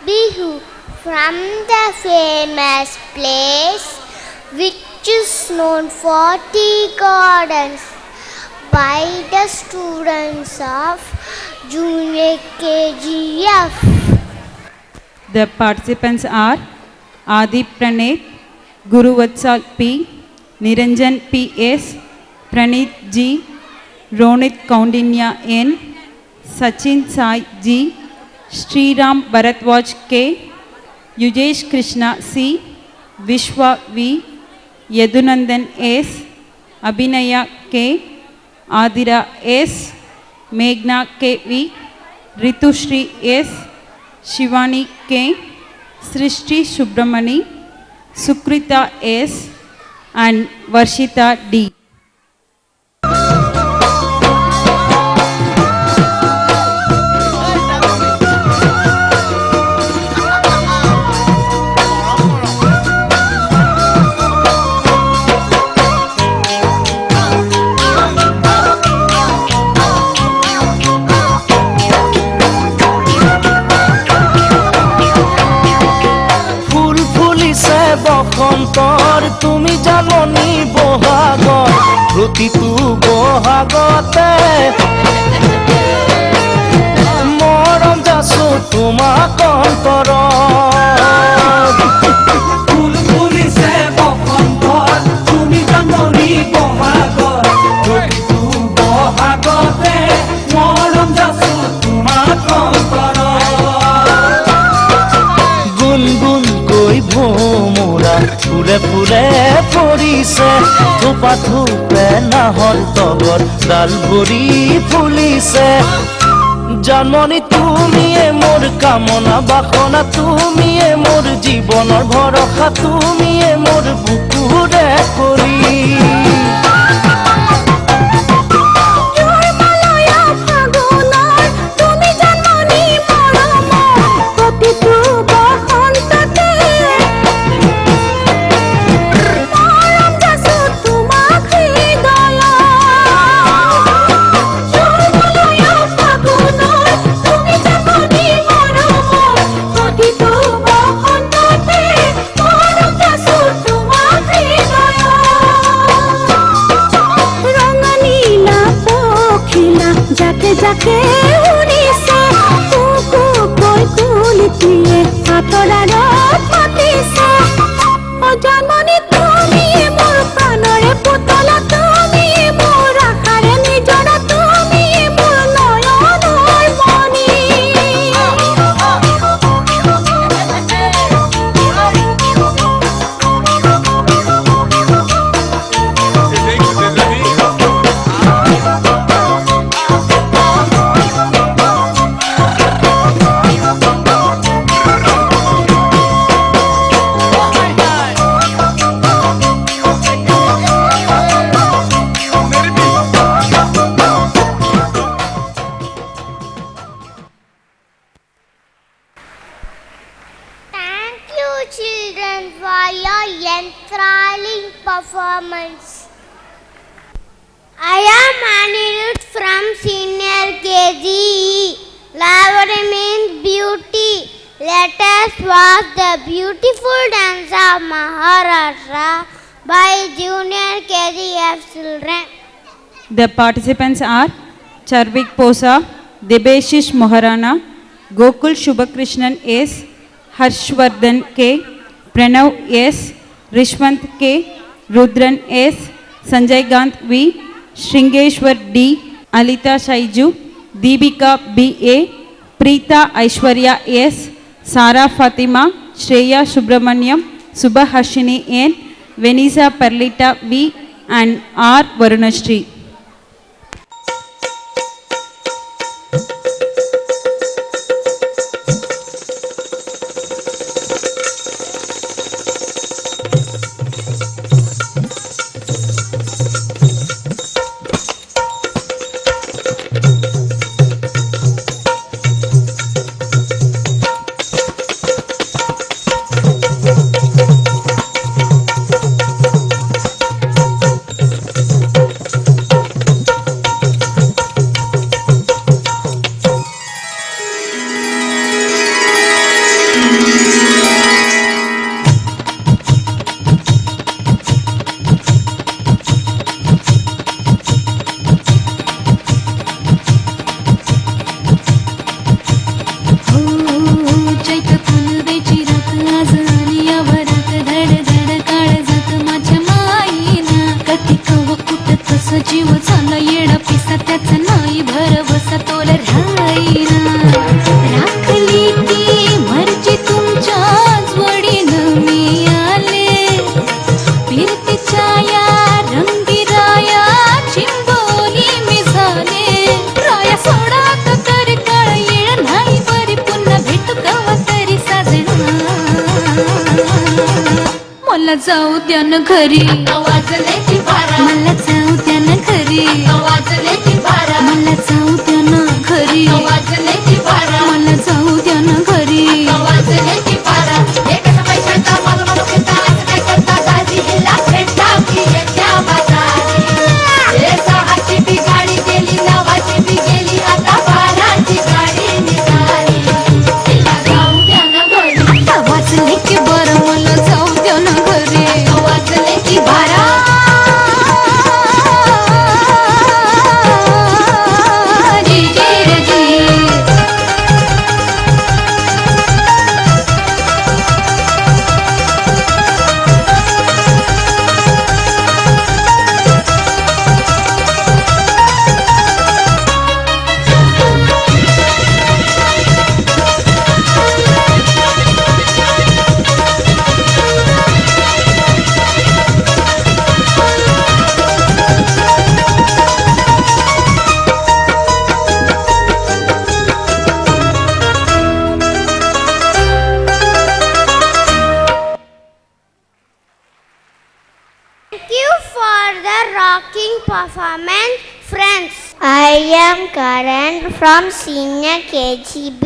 Bihu from the famous place which is known for tea gardens by the students of Junior KGF. The participants are Adi Praneeth, Guru Vatsal P, Niranjan P.S., Praneeth G, Ronit Kaundinya N, Sachin Sai G, Sriram Bharatwaj K, Yujesh Krishna C, Vishwa V, Yadunandan S, Abhinaya K, Adira S, Meghna K V, Ritushri S, Shivani K, Srishti Subramani, Sukrita S, and Varshita D. বসন্তৰ তুমি জাননী বহাগৰ প্ৰতিটো বহাগতে মৰম যাচো তোমাক অন্তৰত ফুল ফুলিছে বসন্তৰ তুমি জাননী বহাগৰ প্ৰতিটো বহাগতে মৰম যাচো তোমাক অন্তৰত গুণগুণকৈ ভোমোৰা ফুলে ফুলে পৰিছে থোপা থোপে নাহৰ তগৰ ডাল ভৰি ফুলিছে জাননী তুমিয়ে মোৰ কামনা বাসনা তুমিয়ে মোৰ জীৱনৰ ভৰসা তুমিয়ে মোৰ বুকুৰে কৰি যাকে উৰিছে কুকু কৈ কুলিটিয়ে আতৰাৰত মাতিছে অ জাননী তুমিয়ে মোৰ প্ৰাণৰে পুতলা তুমিয়ে মোৰ আশাৰে নিজৰা তুমিয়ে মোৰ নয়নৰ মণি Children for your enthralling performance. I am Anirudh from Senior KGE. Love means beauty. Let us watch the beautiful dance of Maharashtra by Junior KGF children. The participants are Charvik Posa, Debeshish Moharana, Gokul Shubhakrishnan S, Harshvardhan K, Pranav S, Rishwant K, Rudran S, Sanjay Gant V, Shringeshwar D, Alita Shaiju, Deepika B A, Preeta Aishwarya S, Sara Fatima, Shreya Subramaniam, Subhahashini N, Venisa Perlita V, and R Varunashri. माझा जीव झाला येडा पिसा त्याचा नाही भरवसा तोल राहीना राखली ती मर्जी तुमच्याच वडीनं मी आले फिरतीच्या या रंगी राया चिंबोली मी झाले राया सोडा तर काळ येळ नाही बरी पुन्हा भेटू कवा तरी साजना मला जाऊ द्या न घरी मला जाऊ द्या न घरी मला जाऊ द्या न घरी मला जाऊ द्या न घरी वाजले की बरं मला जाऊ द्या न घरी बारा जी जी रे जी Thank you for the rocking performance, friends. I am Karan from Senior KGB.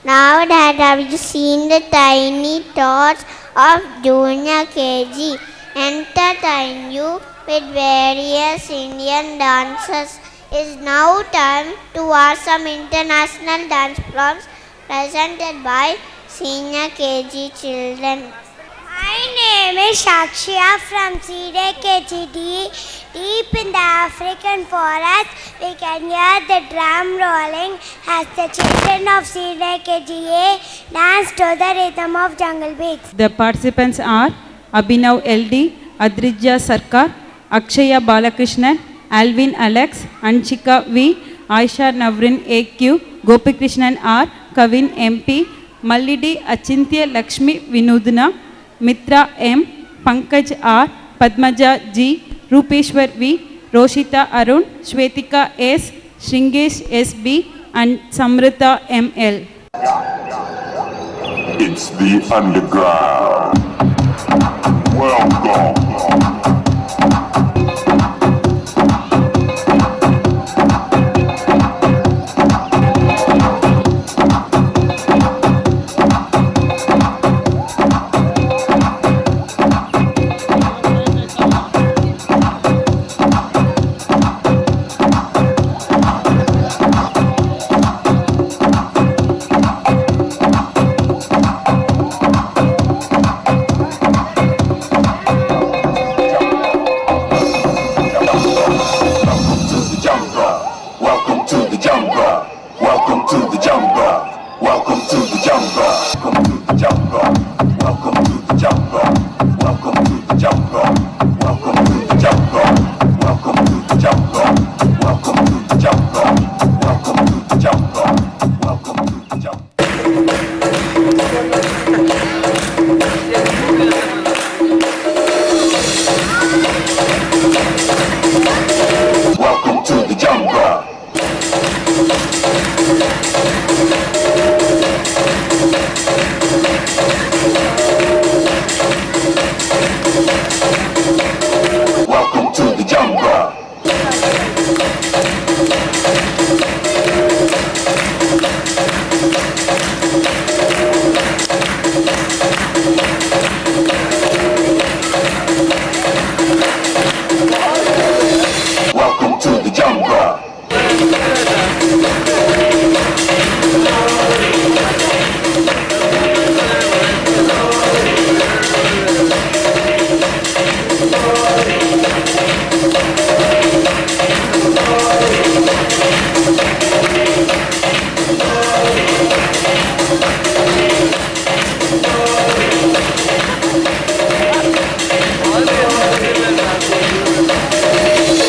Now that I have seen the tiny tots of Junior KG, entertain you with various Indian dances. It's now time to watch some international dance forms presented by Senior KG children. My name is Shakshia from CDKGD. Deep in the African forest, we can hear the drum rolling as the children of CDKGA dance to the rhythm of jungle beats. The participants are Abhinav LD, Adrija Sarkar, Akshaya Balakrishnan, Alvin Alex, Anshika V, Aisha Navrin AQ, Gopikrishnan R, Kavin MP, Mallidi Achintya Lakshmi Vinodana, Mitra M, Pankaj R, Padmaja G, Rupeshwar V, Roshita Arun, Shwetika S, Shringesh SB and Samrita ML. It's the underground. Welcome.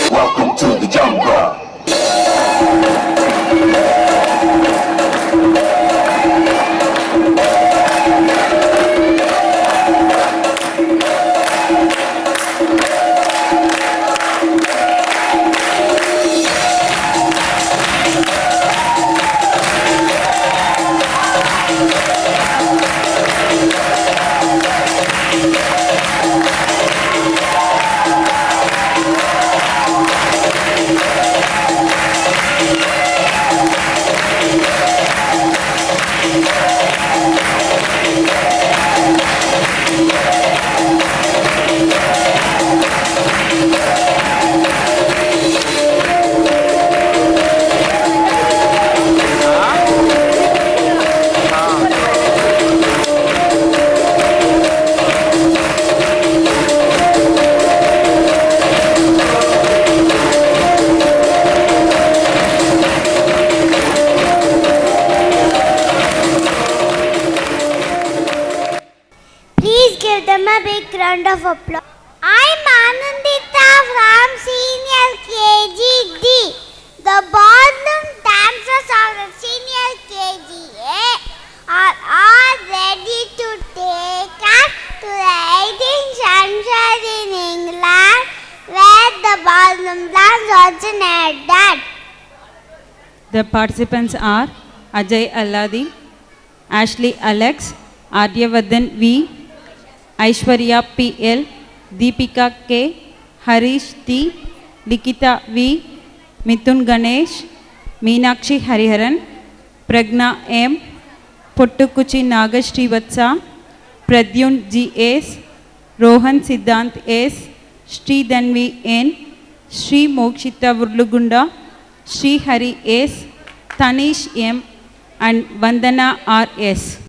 Welcome to round of applause. I'm Anandita from Senior KGD. The ballroom dancers of the Senior KGA are all ready to take us to the 18th century in England, where the ballroom dance originated. The participants are Ajay Alladi, Ashley Alex, Aryavardhan V, Aishwarya PL, Deepika K, Harish T, Likita V, Mithun Ganesh, Meenakshi Hariharan, Pragna M, Pottukuchi Nagashri Vatsa, Pradyun G S, Rohan Siddhant S, Sri Dhanvi N, Sri Mokshita Vurlugunda, Sri Hari S, Tanish M, and Vandana R S.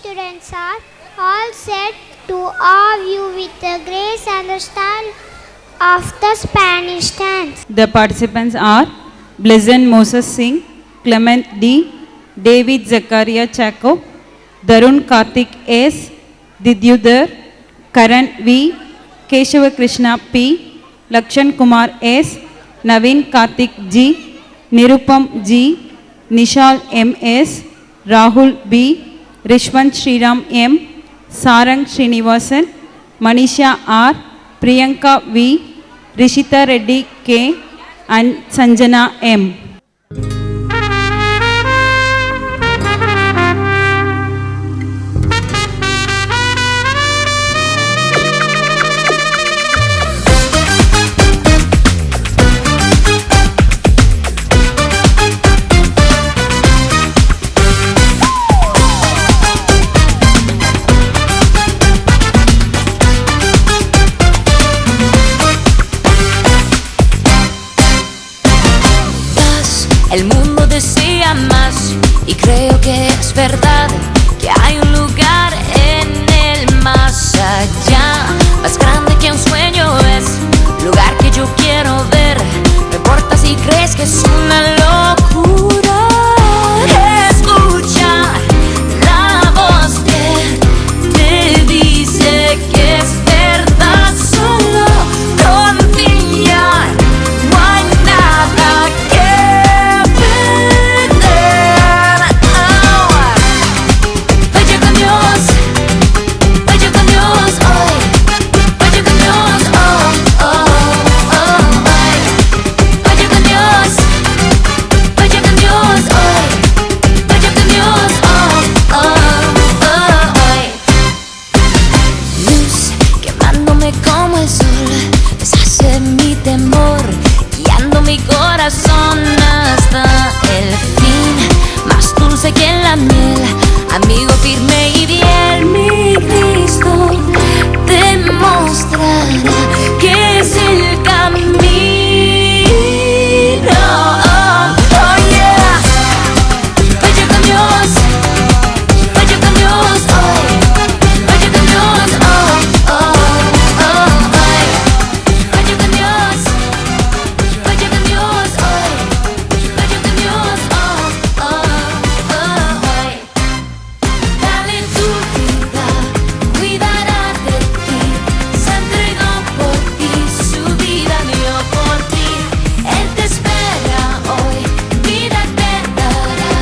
students are all set to awe you with the grace and the style of the Spanish dance. The participants are Blessed Moses Singh, Clement D, David Zakaria Chaco, Darun Karthik S, Didyudhar, Karan V, Keshava Krishna P, Lakshan Kumar S, Naveen Karthik G, Nirupam G, Nishal M S, Rahul B, Rishwant Sriram M, Sarang Srinivasan, Manisha R, Priyanka V, Rishita Reddy K, and Sanjana M. como el sol, deshace mi temor, guiando mi corazón hasta el fin. Más dulce que la miel, amigo firme y fiel. Mi Cristo te mostrará que es el camino. Oh yeah. Vaya con Dios, vaya con Dios hoy, vaya con Dios, oh, oh, oh, ay. Vaya con Dios, vaya con Dios hoy, vaya con Dios, oh, oh, oh, ay. Dale tu vida, cuidará de ti, se entregó por ti, su vida dio por ti. Él te espera hoy, vida te dará,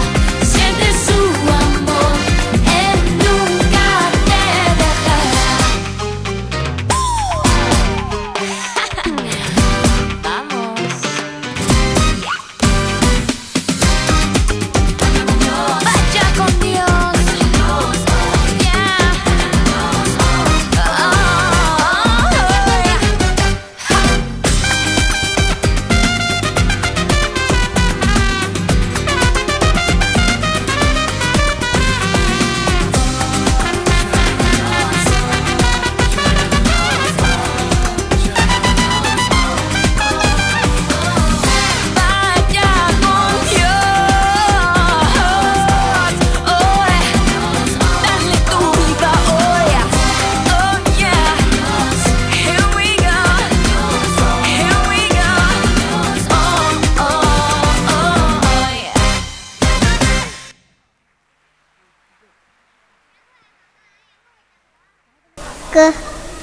siente su amor, Él nunca te dejará. Vamos. Vaya con Dios. Yeah. Vaya con Dios. Dale tu vida hoy. Oh yeah. Here we go. Here we go. Oh, oh, oh, yeah.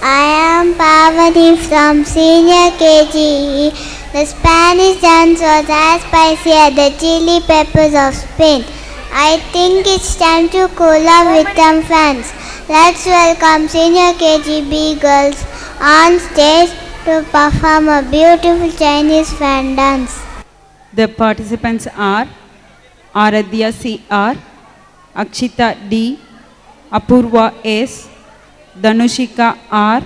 I am Pavani from senior KG. The Spanish dance was as spicy as the chili peppers of Spain. I think it's time to cool off with some fans. Let's welcome senior KGB girls on stage to perform a beautiful Chinese fan dance. The participants are Aradhya C.R., Akshita D., Apurva S., Dhanushika R.,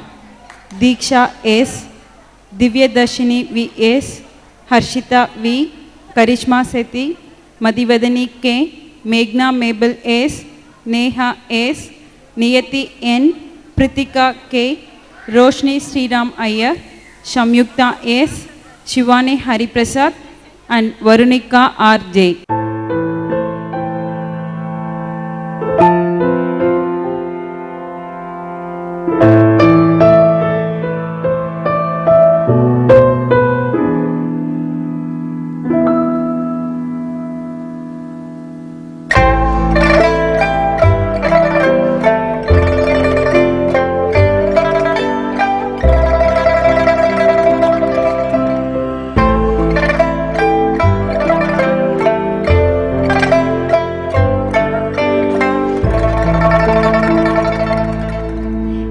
Diksha S., Divyadashini V.S., Harshita V., Karishma Sethi, Madhivadani K., Meghna Mabel S., Neha S., Niyati N., Pritika K., Roshni Sriram Iyer, Shamyukta S., Shivani Hariprasad, and Varunika R.J.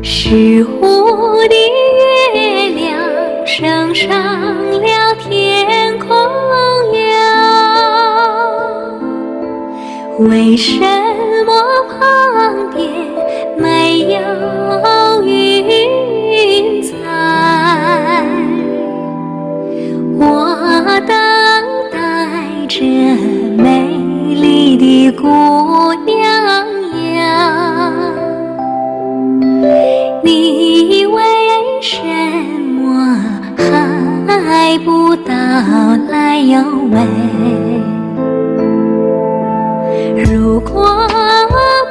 是我的月亮升上了天空呀，为什么旁边没有云彩？我等待着美丽的姑娘呀，你为什么还不到来哟喂？如果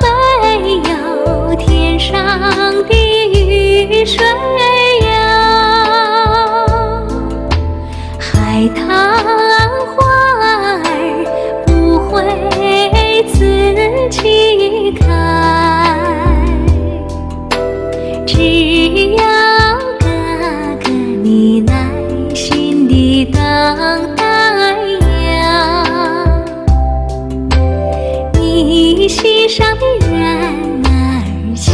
没有天上的雨水呀，海棠花儿不会自己开。只要哥哥你耐心地等待呀，你心上的人儿就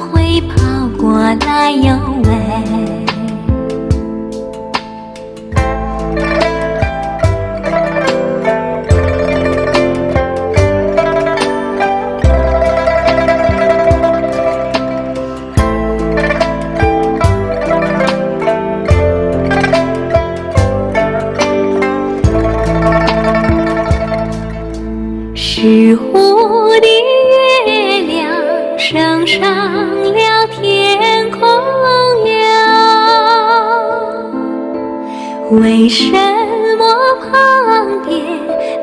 会跑过来哟喂。是我的月亮升上了天空了，为什么旁边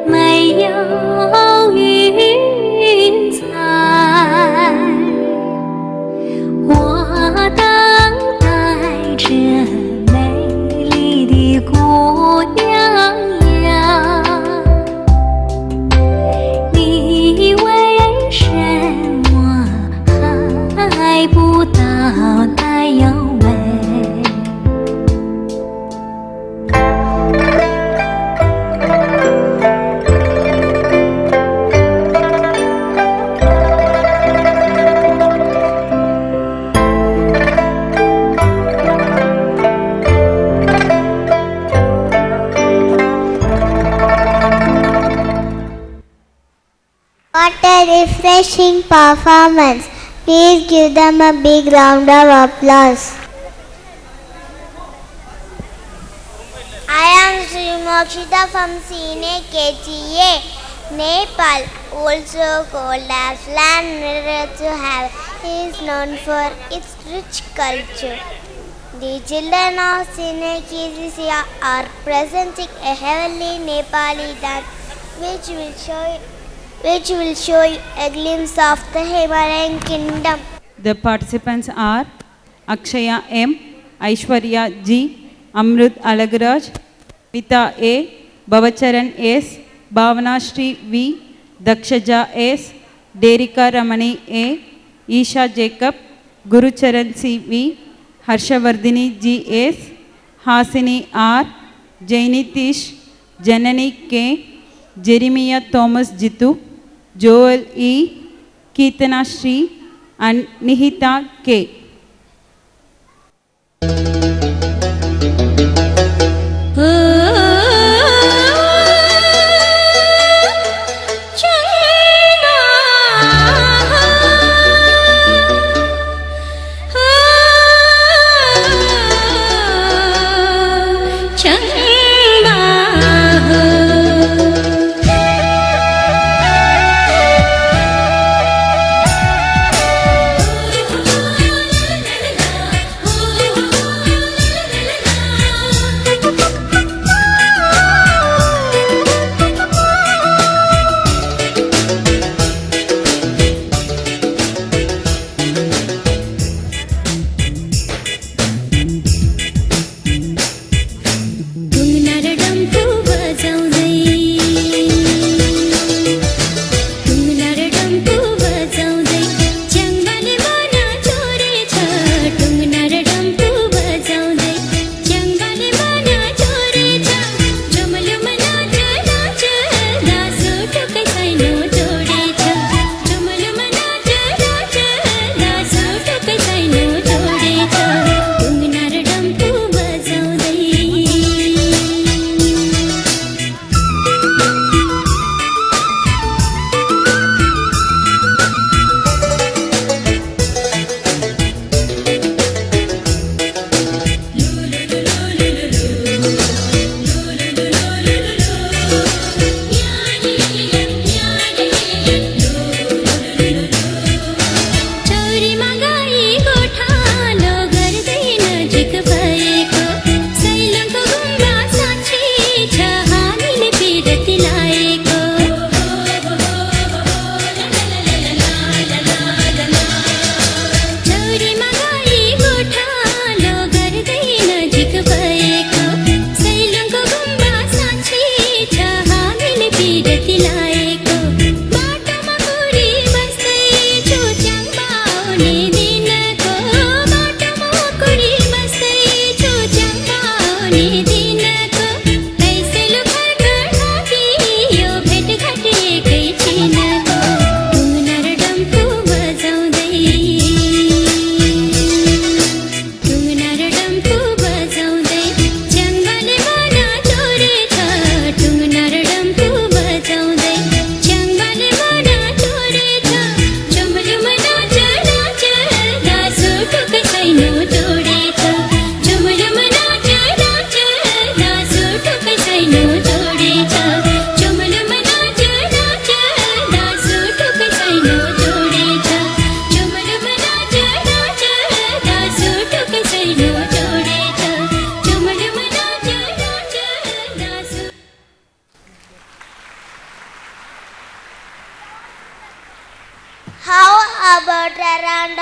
没有云彩？我等待着美丽的姑娘呀，你为什么还不到来哟喂？What a refreshing performance. Please give them a big round of applause. I am Sri Mokshita from Senior KGA, Nepal, also called as land mirror to have, is known for its rich culture. The children of Senior KGA are presenting a heavenly Nepali dance which will show you a glimpse of the Himalayan kingdom. The participants are Akshaya M, Aishwarya G, Amrut Alagraj, Pita A, Bavacharan S, Bhavana Shri V, Dakshaja S, Derika Ramani A, Isha Jacob, Gurucharan C V, Harshavardhini G S, Hasini R, Jainitish, Janani K, Jeremiah Thomas Jitu, Joel E, Keetana Shri, and Nihita K.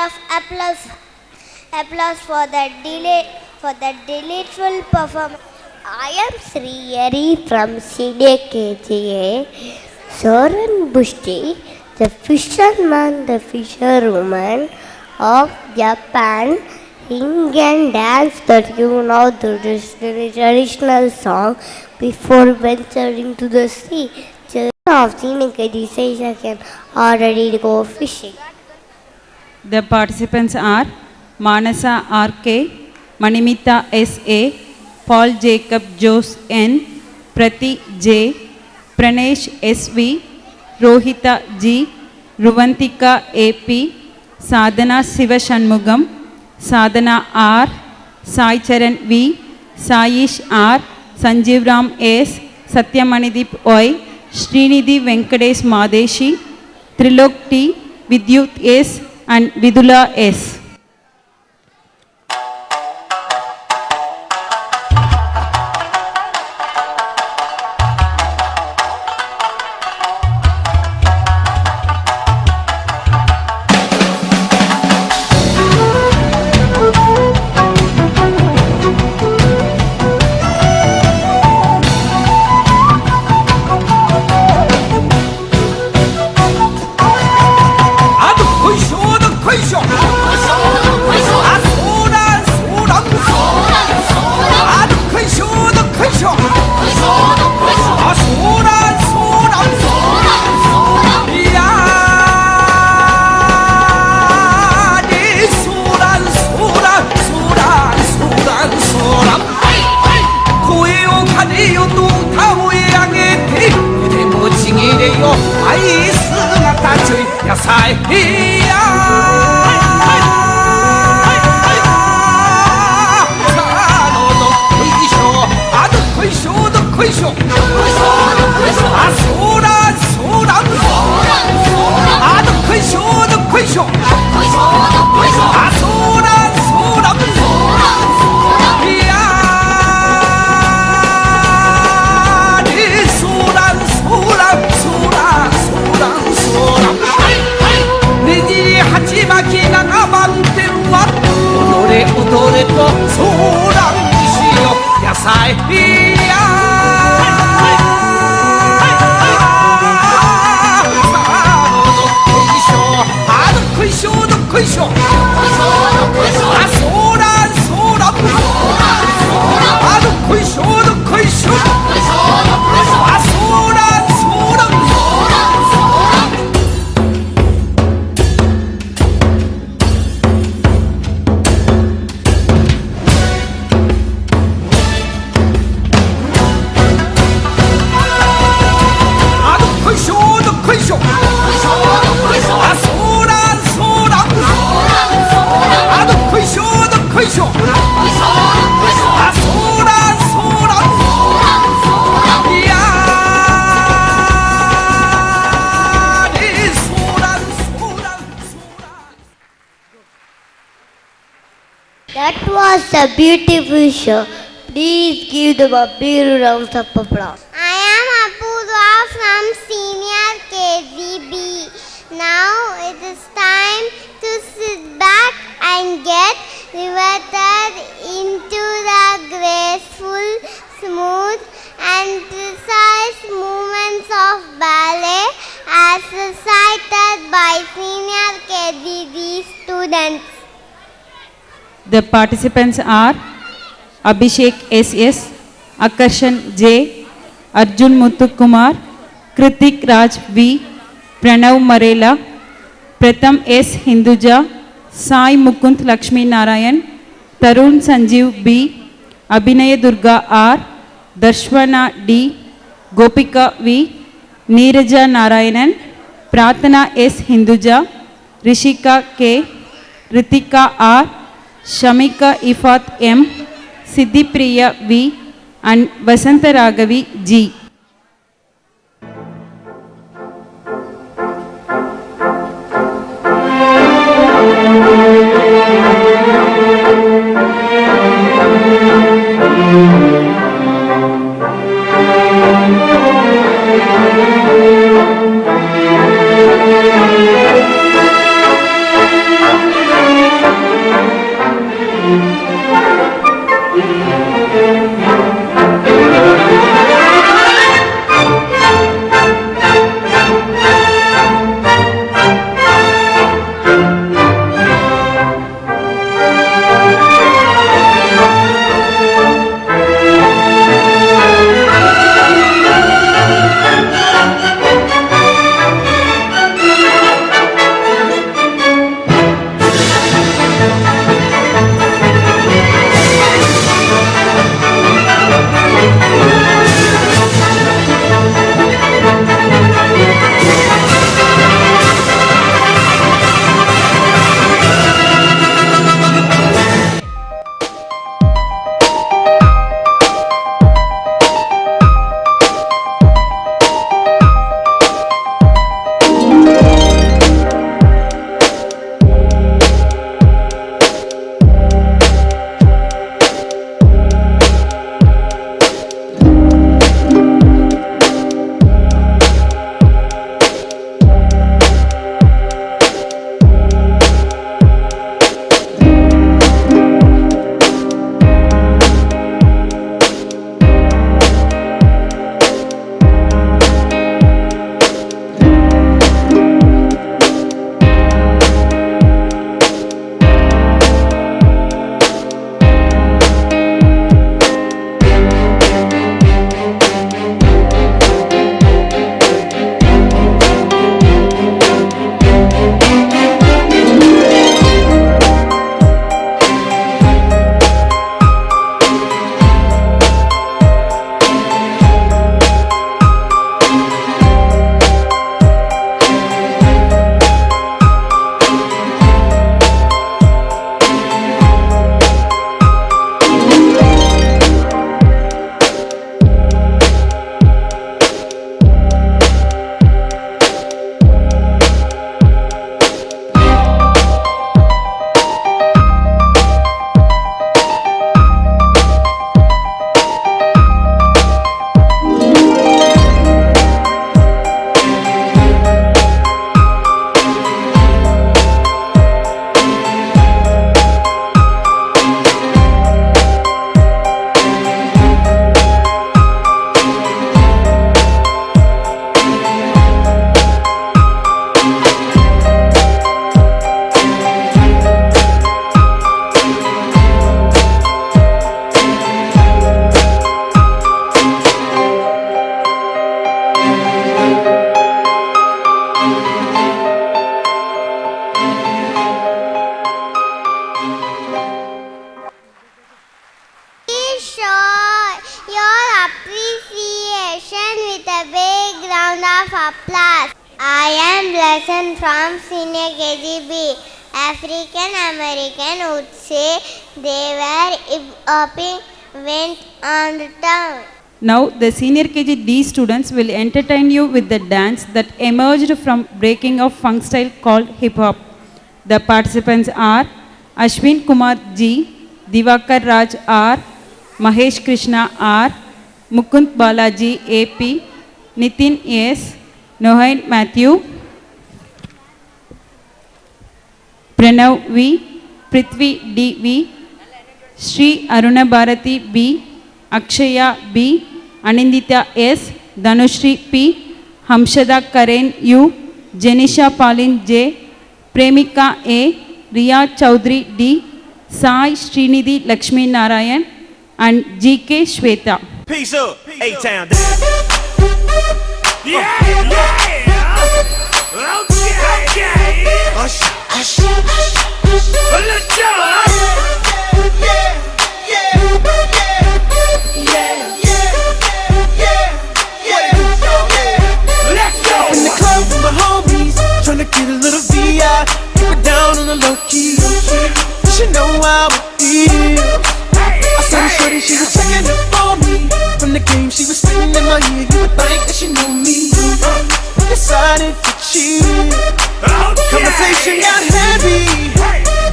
of applause for the delightful performance. I am Sri Yeri from Senior KGA. Soren Bushti, the fisherman, the fisherwoman of Japan, sing and dance the tune of the traditional song before venturing to the sea. Children of Senior KGA says I can already go fishing. The participants are Manasa R.K., Manimita S.A., Paul Jacob Jose N., Prati J., Pranesh S.V., Rohita G., Ruvantika A.P., Sadhana Sivashanmugam, Sadhana R., Sai Charan V., Saish R., Sanjeev Ram S., Satyamanidip Y., Srinidhi Venkatesh Madeshi, Trilok T., Vidyut S., and Vidula S. That was a beautiful show. Please give them a big round of applause. I am Apurva from Senior KGB. Now it is time to sit back and get riveted into the graceful, smooth and precise movements of ballet as recited by Senior KGB students. The participants are Abhishek S.S., Akarshan J., Arjun Muthukumar, Kritik Raj V., Pranav Marela, Pratham S. Hinduja, Sai Mukund Lakshmi Narayan, Tarun Sanjeev B., Abhinaya Durga R., Darshwana D., Gopika V., Neeraja Narayanan, Prathana S. Hinduja, Rishika K., Ritika R., Shamika Ifat M., Siddhipriya V., and Vasanta Ragavi G. show your appreciation with a big round of applause. I am Blessing from Senior KGB. African American would say they were hopping went on the town. Now the senior KG D students will entertain you with the dance that emerged from breaking of funk style called hip hop. The participants are Ashwin Kumar G, Divakar Raj R, Mahesh Krishna R, Mukund Balaji AP, Nitin S, Nohain Matthew, Pranav V, Prithvi D V, Sri Aruna Bharati B, Akshaya B, Anindita S, Dhanushri P, Hamshada Karen U, Janisha Pauline J, Premika A, Riya Chaudhary D, Sai Srinidhi Lakshmi Narayan and GK Shweta. Peace up, A-Town. Yeah, okay. Hush, hush, let's go. In the club with my homies, tryna get a little VI, keep it down on the low key. She know how it feels. I saw the shorty, she was checking up on me. From the game, she was singing in my ear. You would think that she knew me. Decided to chill. Conversation got heavy.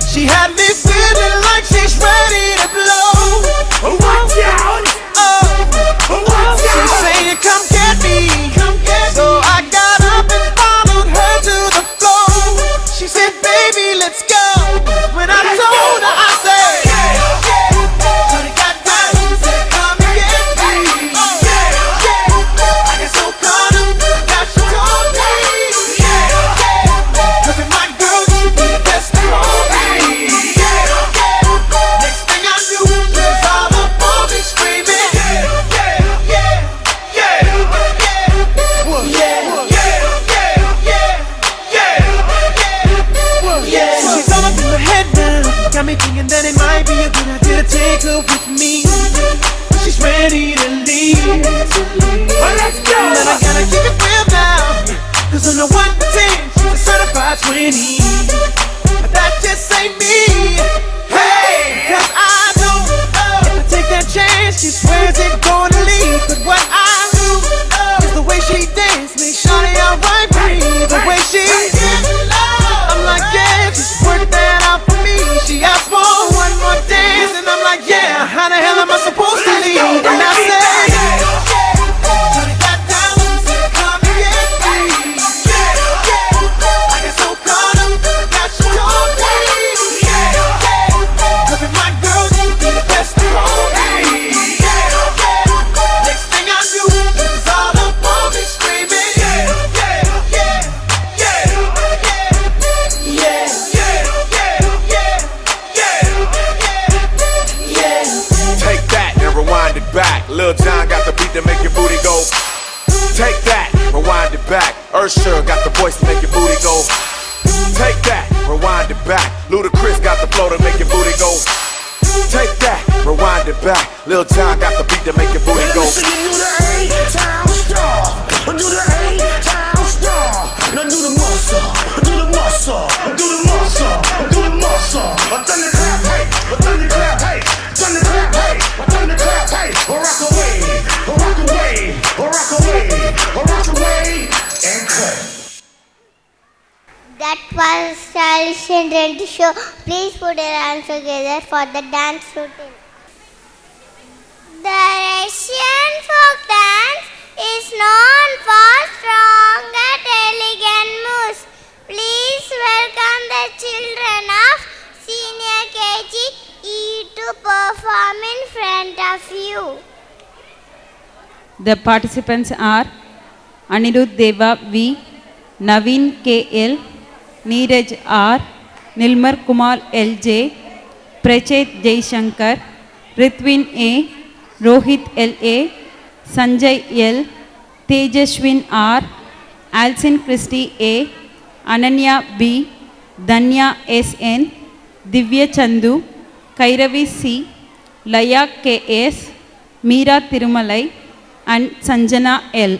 She had me feeling like she's ready to blow. Watch out! She saying, "Come get me." So I got up and followed her to the floor. She said, "Baby, let's go." When I told her, I said, "Shorty got down, she said, come and get me." I got so caught up, now she told me. Look at my girl, she be the best for me. Next thing I knew, she was all up on me screaming. She's all up in my head now, got me thinking that it might be a good idea to take her with me. She's ready to leave. Let's go. But I gotta keep it real now, cause on the 1 to 10, she's a certified 20. But that just ain't me. Hey, cause I know if I take that chance, she swears it's gonna leave. But what I do is the way she dance makes shawty alright with me. The way she I'm like, yeah, just work that out for me. She asked for one more dance, and I'm like, yeah, how the hell am I supposed to leave? And I said, shorty got down, said, come and get me. I got so caught up, now she told me. Look at my girl, she be the best for me. Next thing I knew, she was all up on me screaming. Take that and rewind it back. Lil Jon got the beat to make your booty go. Take that, rewind it back. Usher got the voice to make your booty go. Take that, rewind it back. Ludacris got the flow to make your booty go. Take that, rewind it back. Lil Jon got the beat to make your booty go. Do the A-Town star. Do the A-Town star. Now do the muscle. Do the muscle. Do the muscle. Do the muscle. Thunderclap, hey. Thunderclap, hey. Thunderclap, hey. Thunderclap, hey. Rock away. Rock away. Rock away. Rock away. And cut. That was Stylish and Trendy show. Please put your hands together for the dance routine. The Russian folk dance is known for strong and elegant moves. Please welcome the children of Senior KG E to perform in front of you. The participants are Anirudh Deva V, Naveen KL, Neeraj R, Nilmar Kumar LJ, Prachet Jaishankar, Rithwin A, Rohit LA, Sanjay L, Tejashwin R, Alcin Christy A, Ananya B, Danya SN, Divya Chandu, Kairavi C, Laya K.S., Meera Tirumalai, and Sanjana L.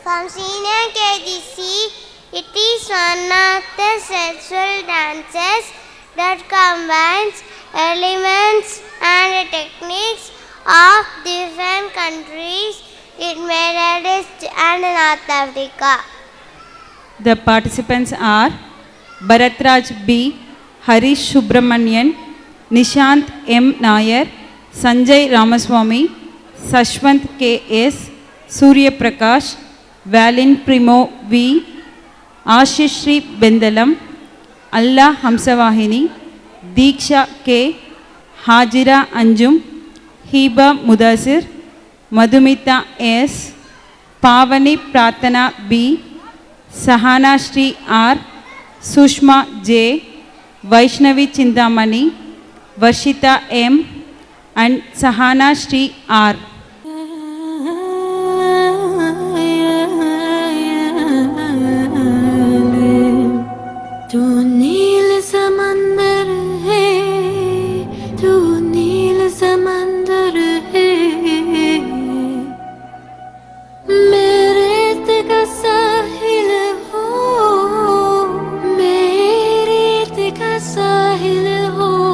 From senior KGC, it is one of the sensual dances that combines elements and techniques of different countries in Middle East and North Africa. The participants are Bharatraj B, Harish Subramanian, Nishant M. Nair, Sanjay Ramaswamy, Sashwant K.S., Surya Prakash, Valin Primo V, Ashishri Bendalam, Allah Hamsavahini, Diksha K, Hajira Anjum, Hiba Mudasir, Madhumita S, Pavani Pratana B, Sahana Shri R, Sushma J, Vaishnavi Chindamani, Varshita M, and Sahana Shri R. तू नील समंदर है, तू नील समंदर है, मैं रेत का साहिल हूँ, मैं रेत का साहिल हूँ,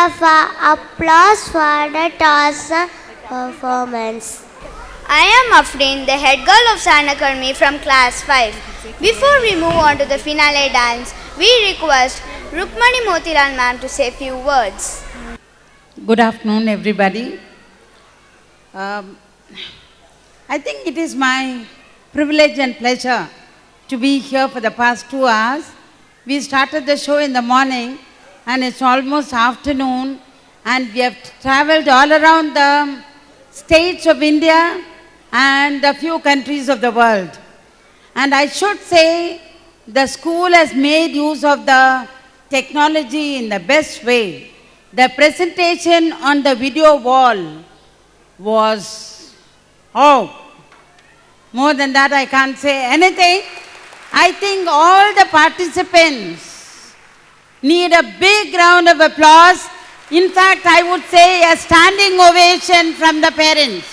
of applause for the toss performance. I am Afrin, the head girl of Sanakarmi from class 5. Before we move on to the finale dance, we request Rukmani Motiral ma'am to say a few words. Good afternoon, everybody. I think it is my privilege and pleasure to be here for the past 2 hours. We started the show in the morning and it's almost afternoon, and we have traveled all around the states of India and a few countries of the world. And I should say the school has made use of the technology in the best way. The presentation on the video wall was, more than that I can't say anything. I think all the participants need a big round of applause. In fact, I would say a standing ovation from the parents.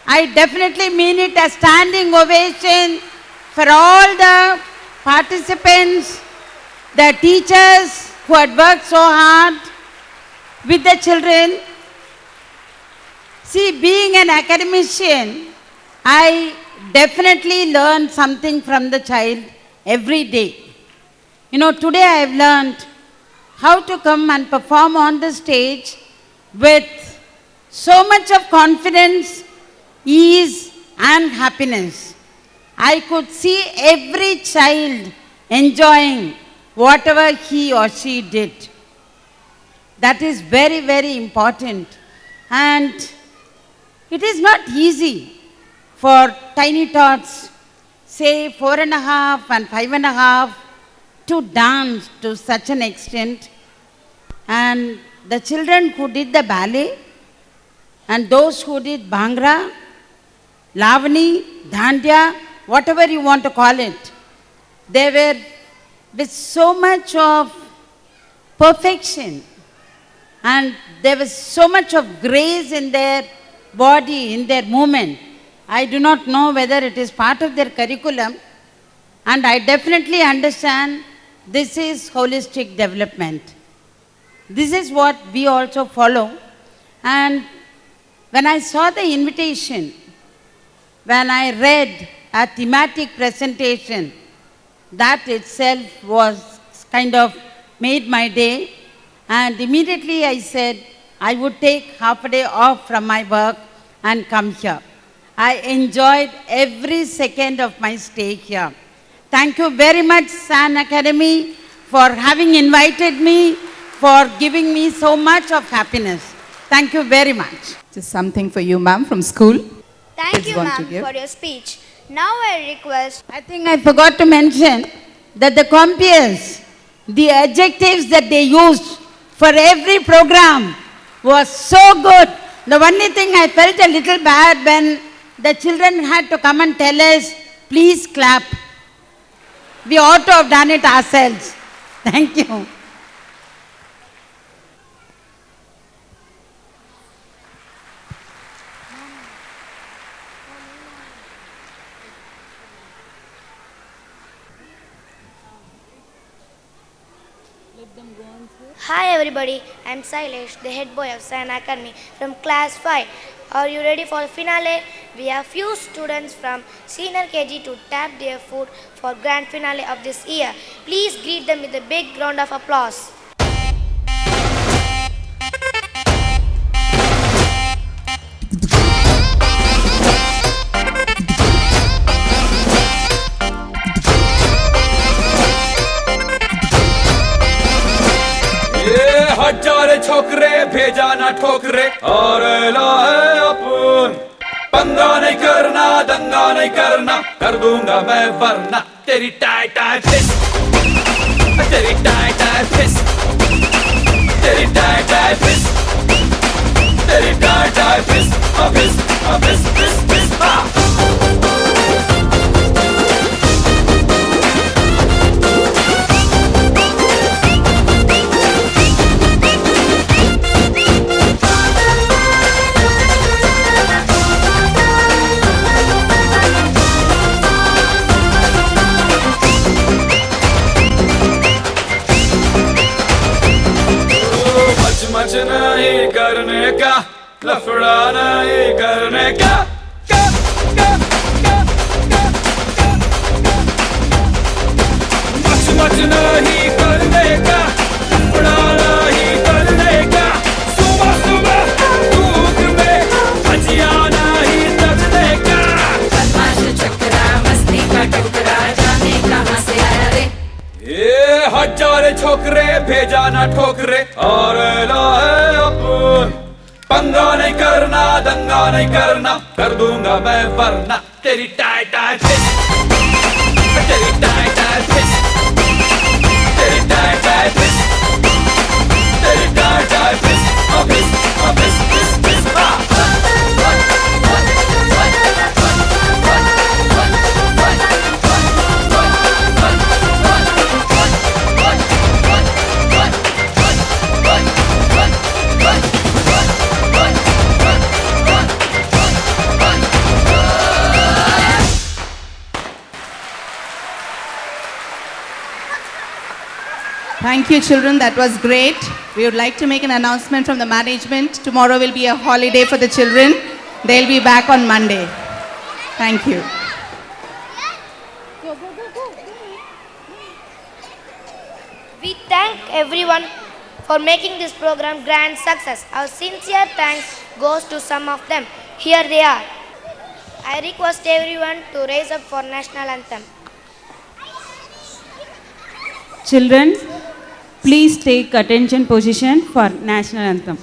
I definitely mean it, a standing ovation for all the participants, the teachers who had worked so hard with the children. See, being an academician, I definitely learn something from the child every day. You know, today I have learned how to come and perform on the stage with so much of confidence, ease and happiness. I could see every child enjoying whatever he or she did. That is very, very important. And it is not easy for tiny tots, say 4.5 and 5.5, to dance to such an extent. And the children who did the ballet and those who did Bhangra, Lavani, Dandya, whatever you want to call it, they were with so much of perfection and there was so much of grace in their body, in their movement. I do not know whether it is part of their curriculum, and I definitely understand this is holistic development. This is what we also follow. And when I saw the invitation, when I read a thematic presentation, that itself was kind of made my day. And immediately I said I would take half a day off from my work and come here. I enjoyed every second of my stay here. Thank you very much, San Academy, for having invited me, for giving me so much of happiness. Thank you very much. Just something for you, ma'am, from school. Thank Kids you, want to ma'am, give. for your speech. Now I request. I think I forgot to mention that the compeers, the adjectives that they used for every program was so good. The only thing I felt a little bad when the children had to come and tell us, please clap. We ought to have done it ourselves. Thank you. Hi everybody, I'm Sailesh, the head boy of San Academy from class 5. Are you ready for the finale? We have few students from senior KG to tap their foot for grand finale of this year. Please greet them with a big round of applause. Hazare छोकरे भेजा ना ठोकरे और ला है अपन पंगा नहीं करना दंगा नहीं करना कर दूंगा मैं वरना तेरी टाई टाई फिस तेरी टाई टाई फिस तेरी टाई टाई फिस तेरी टाई टाई फिस फिस फिस फिस फिस भेजा ना ठोकरे और लाए अपन पंगा नहीं करना दंगा नहीं करना कर दूंगा मैं वरना तेरी टाई टाई फिस्ट तेरी टाई टाई फिस्ट तेरी टाई टाई फिस्ट तेरी टाई टाई फिस्ट फिस्ट फिस्ट फिस्ट Thank you, children. That was great. We would like to make an announcement from the management. Tomorrow will be a holiday for the children. They'll be back on Monday. Thank you. We thank everyone for making this program grand success. Our sincere thanks goes to some of them. Here they are. I request everyone to raise up for national anthem. Children, please take attention position for national anthem.